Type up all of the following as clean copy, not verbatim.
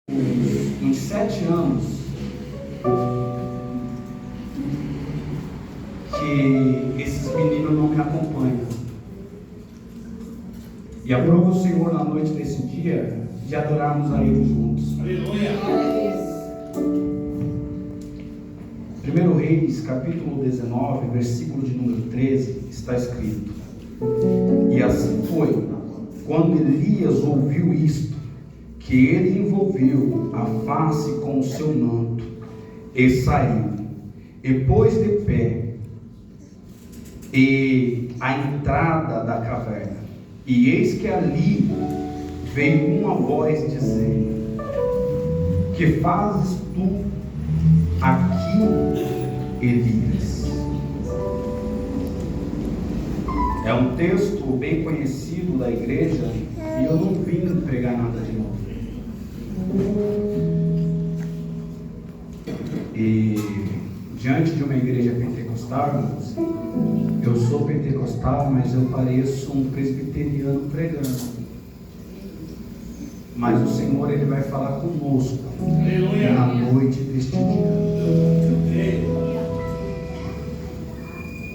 Uns 7 anos que esses meninos não me acompanham. E aprova o Senhor na noite desse dia de adorarmos a Ele juntos. Aleluia! 1 Reis, capítulo 19, versículo de número 13, está escrito: E assim foi, quando Elias ouviu isto, que ele envolveu a face com o seu manto, e saiu, e pôs de pé, e a entrada da caverna, e eis que ali veio uma voz dizendo: Que fazes tu aqui, Elias? É um texto bem conhecido da igreja, e eu não vim pregar nada de novo. E diante de uma igreja pentecostal, irmãos, eu sou pentecostal, mas eu pareço um presbiteriano pregando. Mas o Senhor, Ele vai falar conosco na noite deste dia.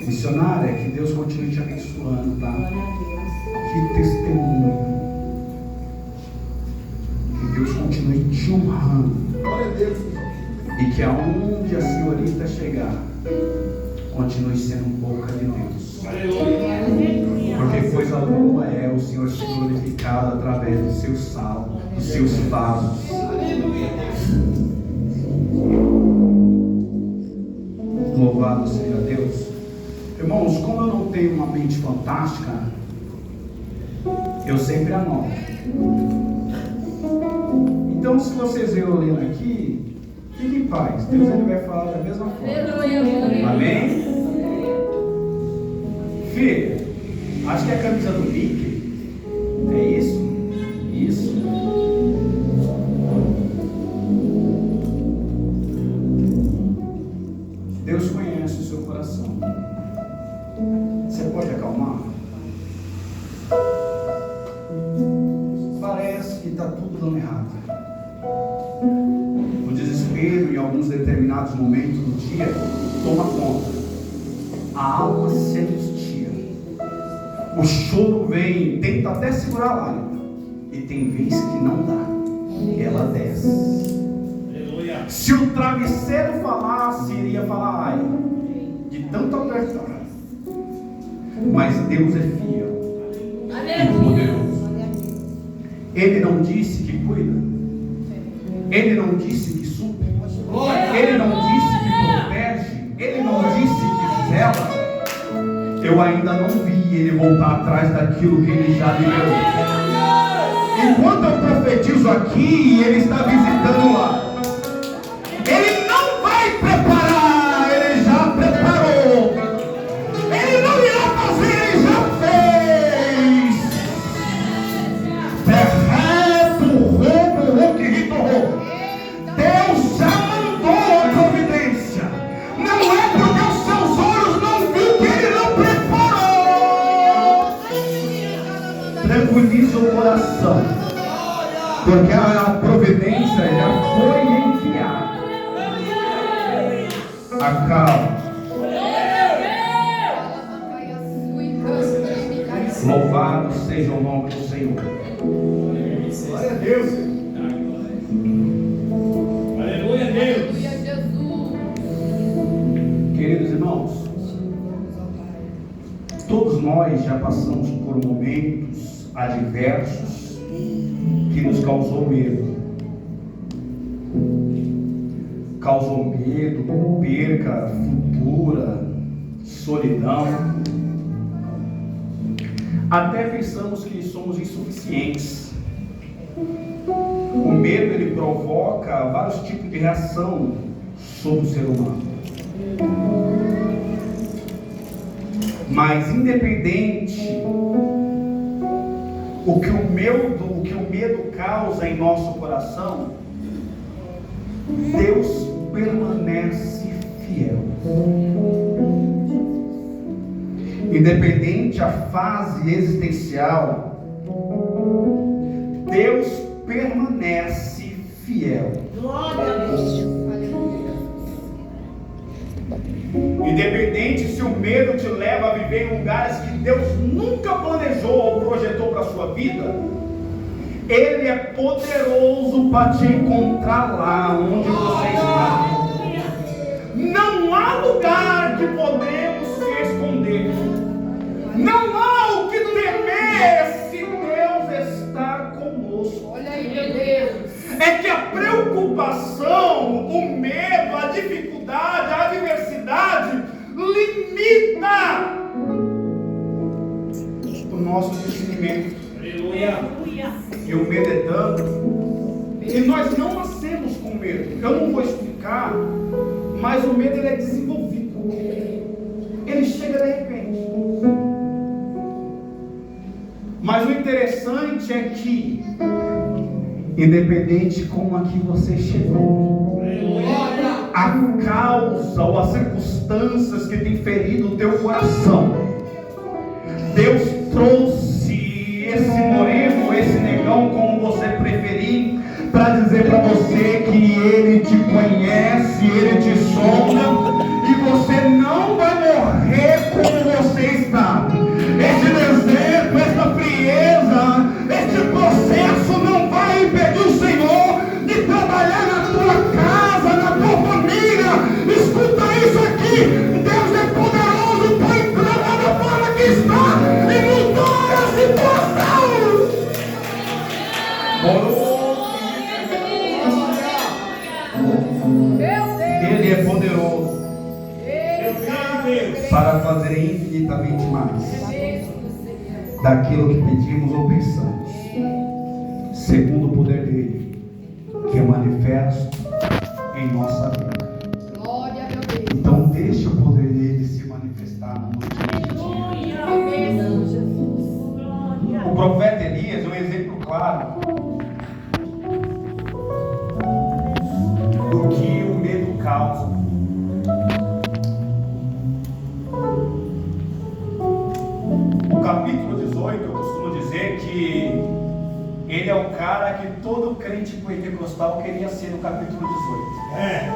Missionária, que Deus continue te abençoando, tá? Que testemunho. Que Deus continue te honrando. Glória a Deus. E que aonde a senhorita chegar, continue sendo boca de Deus. Aleluia. Porque coisa boa é o Senhor ser glorificado através do seu sal, dos seus vasos. Louvado seja Deus. Irmãos, como eu não tenho uma mente fantástica, eu sempre anoto. Então, se vocês verem olhando aqui, fique em paz. Deus, Ele vai falar da mesma forma. Amém? Filha, acho que é a camisa do Mickey. É isso? Isso. Deus conhece o seu coração. Você pode acalmar? Parece que está tudo dando errado. O desespero, em alguns determinados momentos do dia, toma conta. A alma se angustia. O choro vem, tenta até segurar a lágrima. E tem vezes que não dá. Ela desce. Aleluia. Se o travesseiro falasse, iria falar ai, de tanto apertar. Mas Deus é fiel e poderoso. Ele não disse que cuida. Ele não disse que supre. Ele não disse que protege. Ele não disse que zela. Eu ainda não vi Ele voltar atrás daquilo que Ele já liberou. Enquanto eu profetizo aqui, Ele está visitando lá. Ele não vai preparar, Ele já preparou. Ele não irá fazer, Ele já fez. Perreto, roubo, que ritorrou. Deus já mandou a providência. Não é porque os seus olhos não viram que Ele não preparou. Tranquiliza o coração, porque a providência já foi enviada. Acalma. Louvado seja o nome do Senhor. Glória a Deus. Aleluia, Deus. Queridos irmãos, todos nós já passamos por momentos adversos que nos causou medo. Causou medo, perca futura, solidão. Até pensamos que somos insuficientes. O medo, ele provoca vários tipos de reação sobre o ser humano. Mas independente o que o medo causa em nosso coração, Deus permanece fiel. Independente a fase existencial, Deus permanece fiel. Glória a Deus. Independente se o medo te leva a viver em lugares que Deus nunca planejou ou projetou para a sua vida, Ele é poderoso para te encontrar lá onde você está. Não há lugar que podemos se esconder. Não há o que temer se Deus está conosco. Olha aí, meu Deus. É que a preocupação, o medo, a dificuldade, a adversidade limita o nosso discernimento. Aleluia. E o medo é tanto. E nós não nascemos com medo. Eu não vou explicar, mas o medo ele é desenvolvido. Ele chega de repente. Mas o interessante é que, independente como aqui você chegou, a causa ou as circunstâncias que tem ferido o teu coração, Deus trouxe esse moreno, esse negão, como você preferir, para dizer para você que Ele te conhece, Ele te sonda, e você não vai morrer como você está. Esse deserto, essa frieza, esse processo não vai impedir o Senhor de trabalhar na tua casa, na tua família. Escuta isso aqui: Deus é poderoso para entrar da forma que está e mudar a situação. Ele é poderoso para fazer infinitamente mais daquilo que pedimos ou pensamos, segundo o poder dele, que é manifesto em nossa vida. Glória a Deus. Então deixa o poder dele se manifestar na noite de dia. O profeta Elias é um exemplo claro do que o medo causa. O capítulo 18, eu costumo dizer que ele é o cara que todo crente pentecostal queria ser no capítulo 18. É.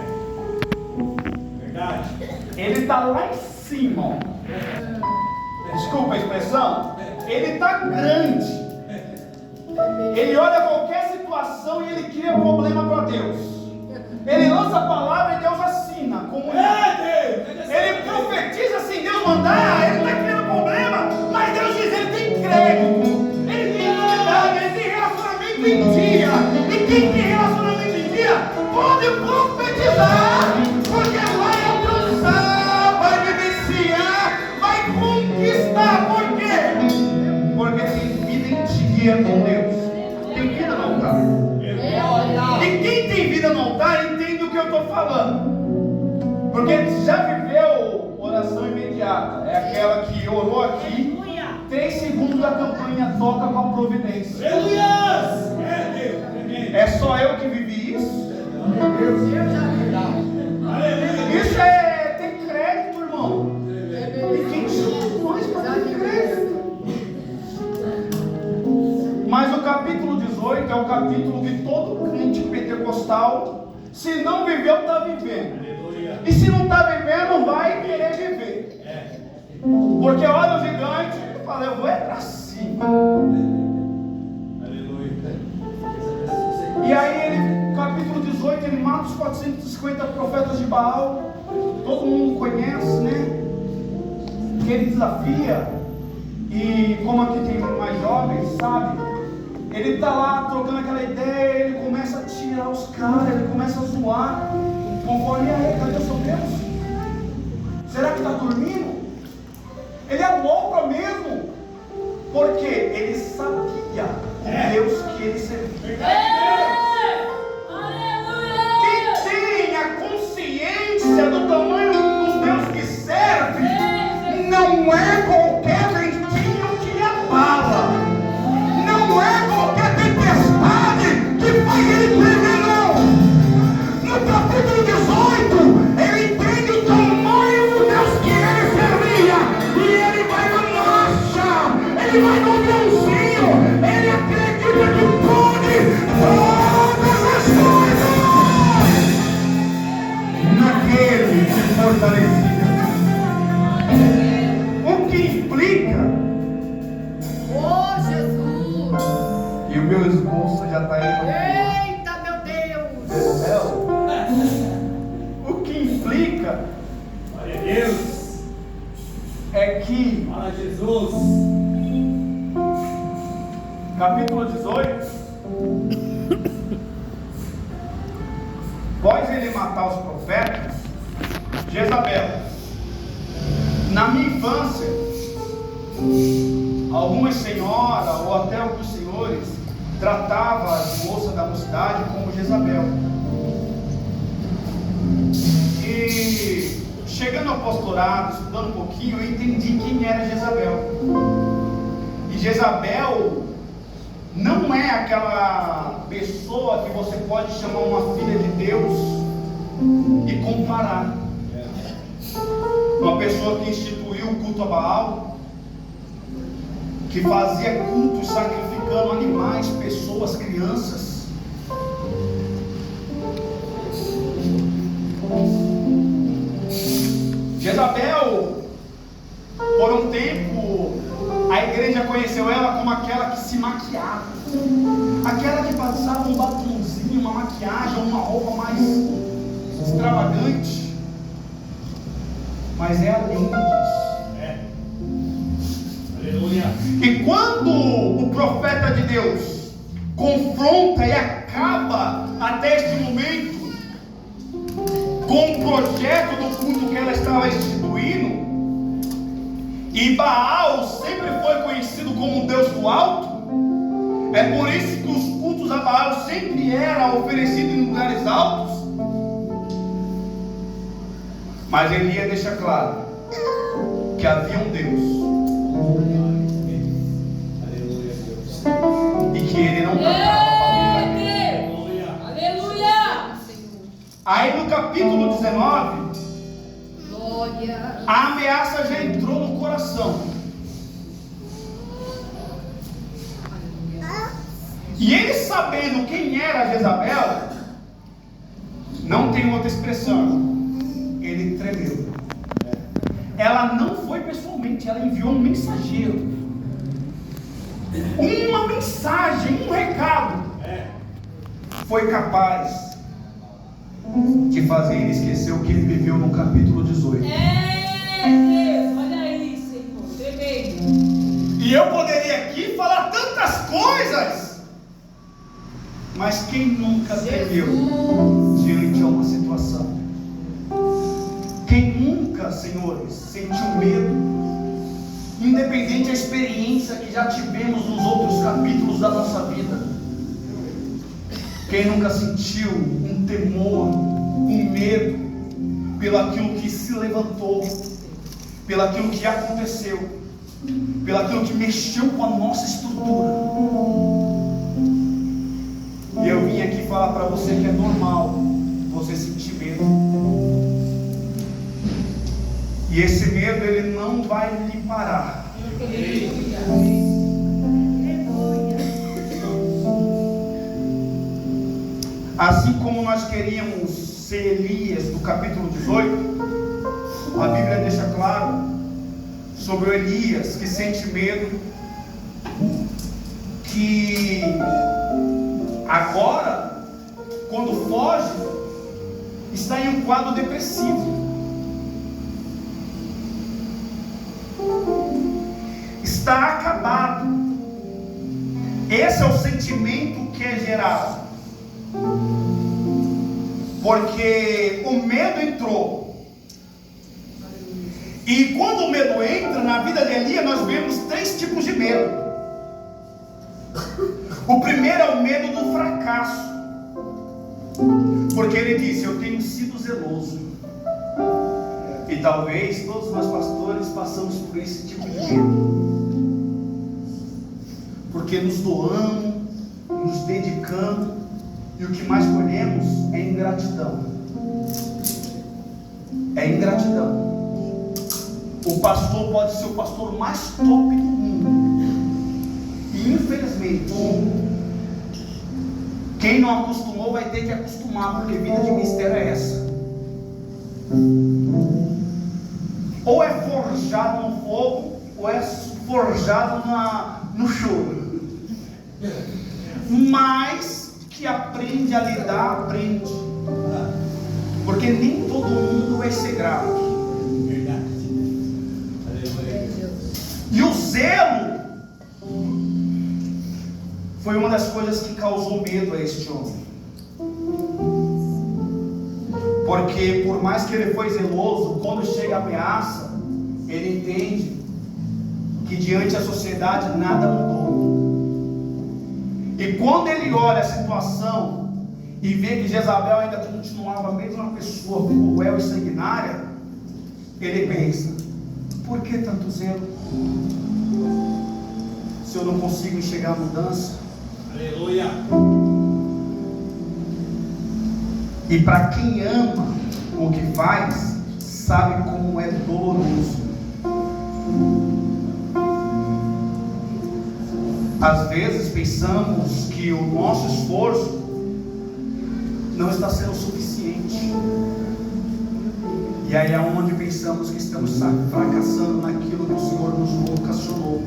Verdade. Ele está lá em cima, ó. Desculpa a expressão. Ele está grande. Ele olha qualquer situação e ele cria problema para Deus. Ele lança a palavra e Deus assina. Como ele profetiza sem Deus mandar. Ele não está criando problema, mas Deus diz: ele tem crédito, ele tem intimidade, ele tem relacionamento em dia. E quem tem relacionamento em dia pode profetizar, porque vai alcançar, vai vivenciar, vai conquistar. Por quê? Porque tem vida em dia com Deus. Tem vida no altar. E quem tem vida no altar entende o que eu estou falando. Porque já viveu oração imediata. É aquela que orou aqui, 3 segundos da campanha toca com a providência. É só eu que vivi isso? Isso é ter crédito, irmão. E quem chamou nós para ter crédito? Mas o capítulo 18 é o capítulo que todo crente pentecostal, se não viveu, está vivendo. E se não está vivendo, vai querer viver. Porque olha o gigante e fala: eu vou para cima. E aí ele, capítulo 18, ele mata os 450 profetas de Baal. Todo mundo conhece, né? Que ele desafia. E como aqui tem mais jovens, sabe? Ele está lá trocando aquela ideia, ele começa a tirar os caras, ele começa a zoar. Conforme aí, cadê o seu Deus? Será que está dormindo? Ele é louco mesmo. Porque ele sabia o Deus que ele servia. Quem tem a consciência do tamanho do Deus que serve, não é qualquer ventinho que abala. Não é qualquer tempestade que faz ele Fala, Jesus. Capítulo 18. Após ele matar os profetas, Jezabel. Na minha infância, algumas senhoras ou até alguns senhores tratavam a moça da mocidade como Jezabel. E chegando ao pastorado, estudando um pouquinho, eu entendi quem era Jezabel. E Jezabel não é aquela pessoa que você pode chamar uma filha de Deus e comparar. Uma pessoa que instituiu o culto a Baal, que fazia cultos sacrificando animais, pessoas, crianças. Jezabel, por um tempo, a igreja conheceu ela como aquela que se maquiava, aquela que passava um batomzinho, uma maquiagem, uma roupa mais extravagante. Mas é além disso. Aleluia. E quando o profeta de Deus confronta e acaba até este momento com o projeto do culto que ela estava instituindo, e Baal sempre foi conhecido como o Deus do alto, é por isso que os cultos a Baal sempre eram oferecidos em lugares altos. Mas Elias deixa claro que havia um Deus. Aleluia, Deus. E que ele não tratava a família. Aleluia. Aí no capítulo 19, Glória. a ameaça já entrou no coração. E ele, sabendo quem era Jezabel, não tem outra expressão. Ele tremeu. Ela não foi pessoalmente, ela enviou um mensageiro. Uma mensagem, um recado. Foi capaz de fazer ele esquecer o que ele viveu no capítulo 18. Deus, olha aí, Senhor. Tremendo. E eu poderia aqui falar tantas coisas, mas quem nunca tremeu diante de uma situação? Quem nunca, senhores, sentiu medo, independente da experiência que já tivemos nos outros capítulos da nossa vida? Quem nunca sentiu um temor, um medo, pelo aquilo que se levantou, pelo aquilo que aconteceu, pelo aquilo que mexeu com a nossa estrutura? E eu vim aqui falar para você que é normal você sentir medo. E esse medo, ele não vai lhe parar. Assim como nós queríamos ser Elias do capítulo 18, a Bíblia deixa claro sobre o Elias que sente medo, que agora, quando foge, está em um quadro depressivo. Está acabado. Esse é o sentimento que é gerado, porque o medo entrou. E quando o medo entra na vida de Elias, nós vemos 3 tipos de medo. O primeiro é o medo do fracasso, porque ele disse: eu tenho sido zeloso. E talvez todos nós pastores passamos por esse tipo de medo, porque nos doamos, nos dedicamos, e o que mais colhemos é ingratidão. É ingratidão. O pastor pode ser o pastor mais top do mundo, e infelizmente quem não acostumou vai ter que acostumar, porque vida de mistério é essa. Ou é forjado no fogo, ou é forjado no choro. Mas que aprende a lidar, aprende. Porque nem todo mundo vai ser grato. Verdade. Aleluia. E o zelo foi uma das coisas que causou medo a este homem. Porque por mais que ele foi zeloso, quando chega a ameaça, ele entende que diante da sociedade nada mudou. E quando ele olha a situação e vê que Jezabel ainda continuava a mesma pessoa cruel e sanguinária, ele pensa: por que tanto zelo? Se eu não consigo enxergar a mudança. Aleluia. E para quem ama o que faz, sabe como é doloroso. Às vezes pensamos que o nosso esforço não está sendo suficiente. E aí é onde pensamos que estamos fracassando naquilo que o Senhor nos vocacionou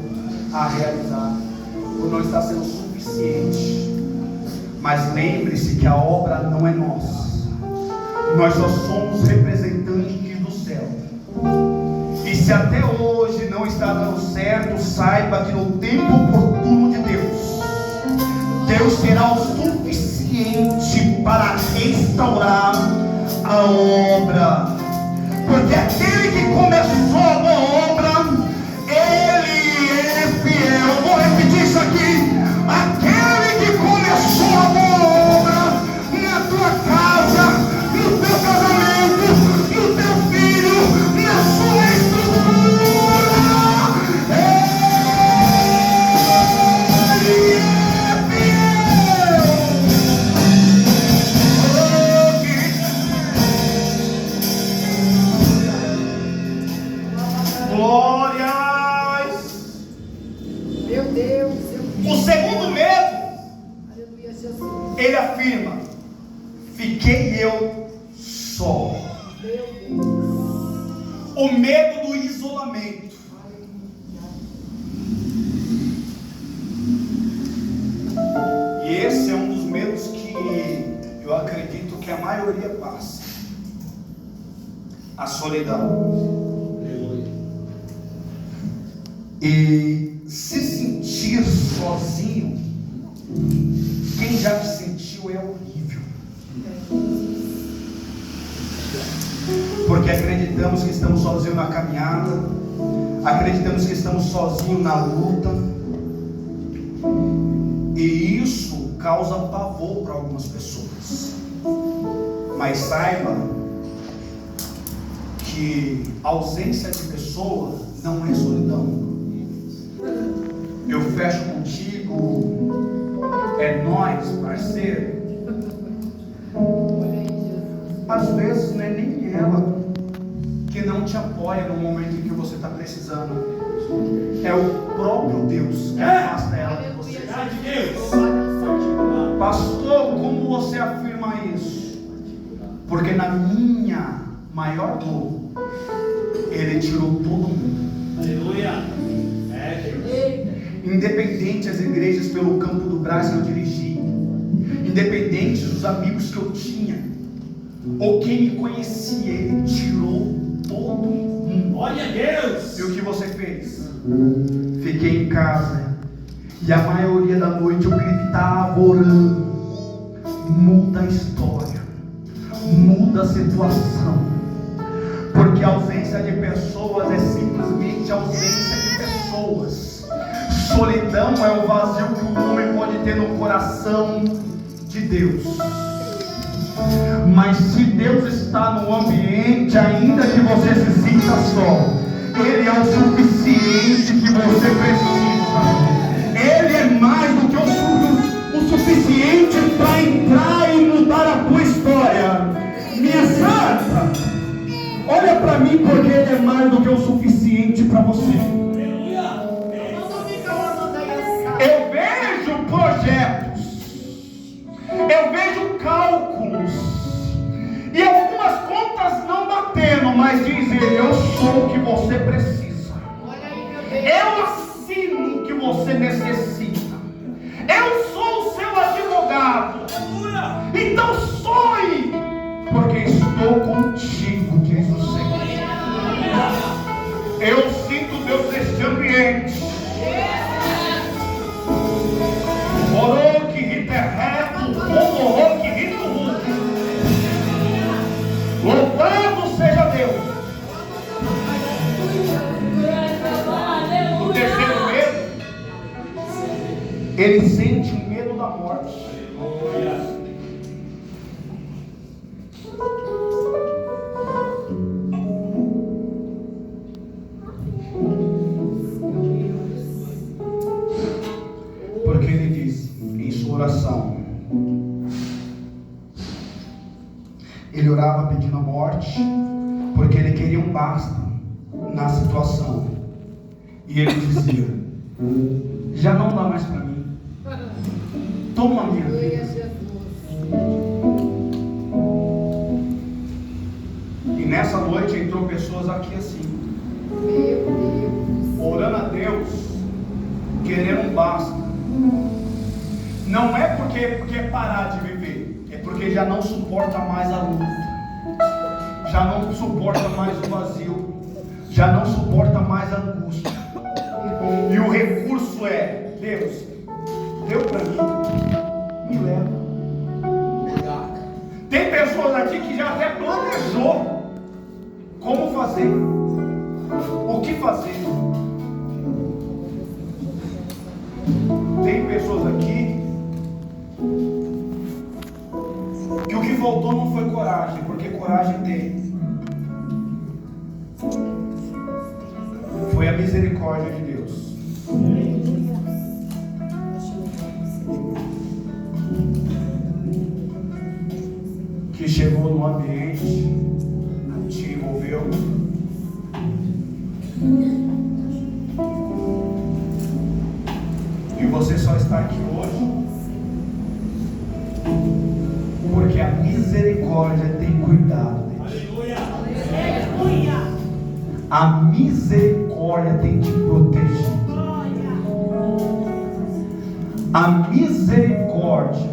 a realizar. Ou não está sendo suficiente. Mas lembre-se que a obra não é nossa. Nós só somos representantes do céu. E se até hoje não está dando certo, saiba que no tempo oportuno de Deus será o suficiente para restaurar a obra. Porque aquele que começou a boa obra, ele é fiel. Vou repetir isso aqui: aquele que começou a boa obra na tua casa, no teu casamento, no teu filho, na sua estrutura, ele é fiel. Glórias. Meu Deus. O segundo medo, Aleluia, Jesus. ele afirma: fiquei eu só. Meu Deus. O medo do isolamento. E esse é um dos medos que eu acredito que a maioria passa: a solidão. Aleluia. E se sentir sozinho, quem já se sentiu, é horrível. Porque acreditamos que estamos sozinhos na caminhada, acreditamos que estamos sozinhos na luta, e isso causa pavor para algumas pessoas. Mas saiba que a ausência de pessoa não é solidão. Eu fecho contigo, é nós, parceiro. Às vezes não é nem ela que não te apoia no momento em que você está precisando. É o próprio Deus que afasta ela de você. Pastor, como você afirma isso? Porque na minha maior dor, Ele tirou todo mundo. Aleluia. Independente as igrejas pelo campo do Brás que eu dirigi, independente dos amigos que eu tinha, ou quem me conhecia, Ele tirou todo mundo. Glória a Deus. E o que você fez? Fiquei em casa, e a maioria da noite eu gritava orando: muda a história, muda a situação. Porque a ausência de pessoas é simplesmente ausência de pessoas. Solidão é o vazio que o homem pode ter no coração de Deus. Mas se Deus está no ambiente, ainda que você se sinta só, Ele é o suficiente que você precisa. Ele é mais do que o suficiente para entrar e mudar a tua história. Minha santa, olha para mim, porque Ele é mais do que o suficiente para você. Eu vejo projetos, eu vejo cálculos, e algumas contas não batendo, mas diz Ele: eu sou o que você precisa, eu assino o que você necessita, eu sou o seu advogado. Então sonhe, porque estou contigo, diz o Senhor. Eu sinto Deus neste ambiente. Ele sente o medo da morte. Aleluia. Porque ele diz em sua oração, ele orava pedindo a morte, porque ele queria um basta na situação. E ele dizia: já não dá mais para mim, toma a minha vida. E nessa noite entrou pessoas aqui assim, orando a Deus, querendo um basta. Não é porque quer parar de viver, é porque já não suporta mais a luta, já não suporta mais o vazio, já não suporta mais a angústia. E o recurso é: Deus, deu para mim, me leva. Tem pessoas aqui que já até planejou como fazer, o que fazer. Tem pessoas aqui que o que faltou não foi coragem, porque coragem tem. Foi a misericórdia de Deus. Que chegou no ambiente, te envolveu. E você só está aqui hoje porque a misericórdia tem cuidado de ti. Aleluia. A misericórdia tem te protegido. A misericórdia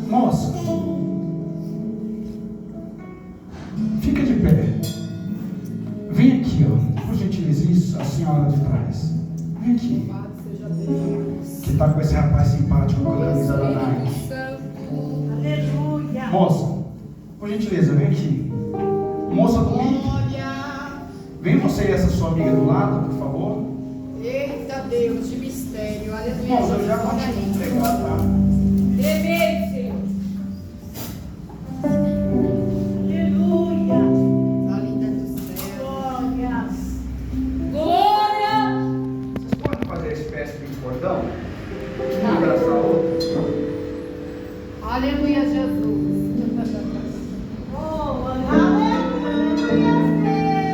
moça, fica de pé. Vem aqui, ó. Por gentileza, isso, a senhora de trás. Vem aqui. Que está com esse rapaz simpático com a camisa da Nike. Aleluia. Moça, por gentileza, vem aqui. Moça do Mickey. Vem você e essa sua amiga do lado, por favor. Eita Deus, de mistério. Aleluia. Moça, eu já continuo pregado, tá? Dever, Senhor. Aleluia. Tá linda do céu. Glória. Glória. Vocês podem fazer a espécie de cordão? Um abraçar o outro. Aleluia, Jesus. Oh, aleluia, Deus. Deus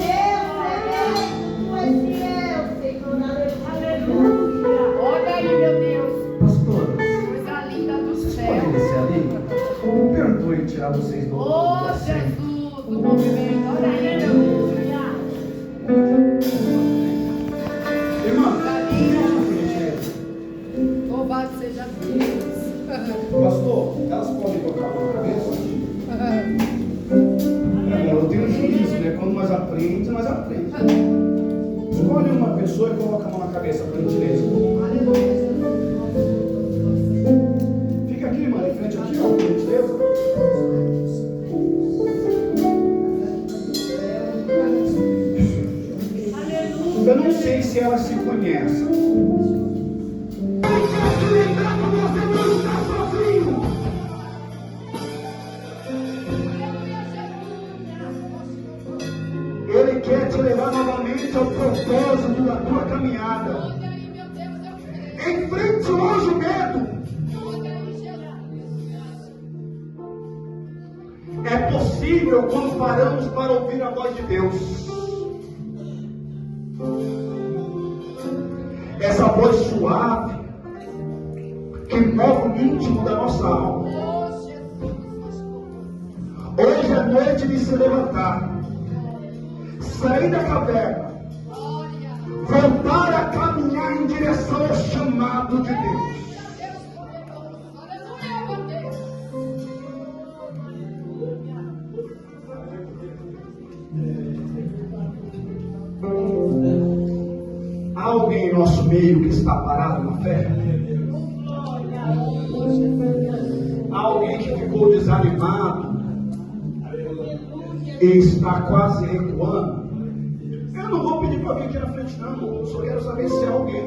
é Senhor. Aleluia. Olha aí, meu Deus. Pastor, Coisa linda do vocês céu. podem descer ali? Me perdoe tirar vocês do Oh, assento. Jesus, do movimento. Olha aí, aleluia. Irmã, Coisa linda. por gentileza. Louvado seja Deus. Pastor, elas podem colocar a mão na cabeça? Eu tenho juízo, né? Quando nós aprendemos, nós aprendemos. Escolhe uma pessoa e coloca a mão na cabeça, por gentileza. Aleluia. Fica aqui, irmã, em frente aqui, ó, por gentileza. Eu não sei se elas se conhecem. Ele quer te levar novamente ao propósito da tua caminhada. Enfrente hoje o medo. É possível quando paramos para ouvir a voz de Deus. Essa voz suave que move o íntimo da nossa alma. Hoje é noite de se levantar, sair da caverna, voltar a caminhar em direção ao chamado de Deus. Há alguém em nosso meio que está parado na fé? Há alguém que ficou desanimado, e está quase recuando, eu não vou pedir para vir aqui na frente, não. Só quero saber se é alguém.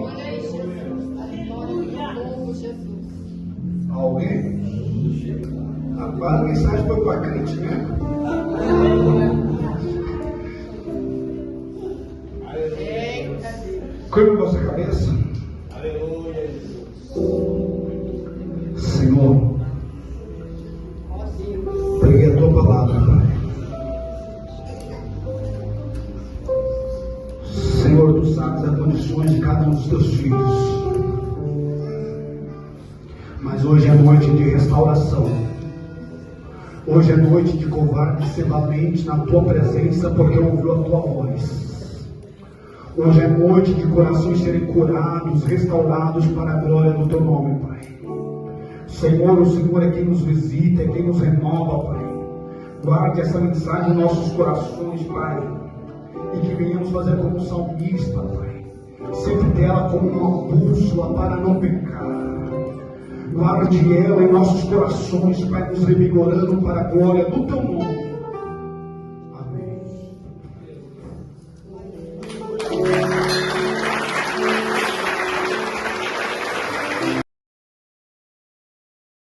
Alguém? Rapaz, a mensagem foi para crente, né? Curva a vossa cabeça. Senhor, preguei a tua palavra, Pai. Senhor, tu sabes as condições de cada um dos teus filhos. Mas hoje é noite de restauração. Hoje é noite de covarde ser valente na tua presença, porque ouviu a tua voz. Hoje é noite de corações serem curados, restaurados para a glória do teu nome, Pai. Senhor, o Senhor é quem nos visita, é quem nos renova, Pai. Guarde essa mensagem em nossos corações, Pai. E que venhamos fazer como um salmista, Pai. Sempre ter ela como uma bússola para não pecar. Guarde ela em nossos corações, Pai, nos revigorando para a glória do teu nome.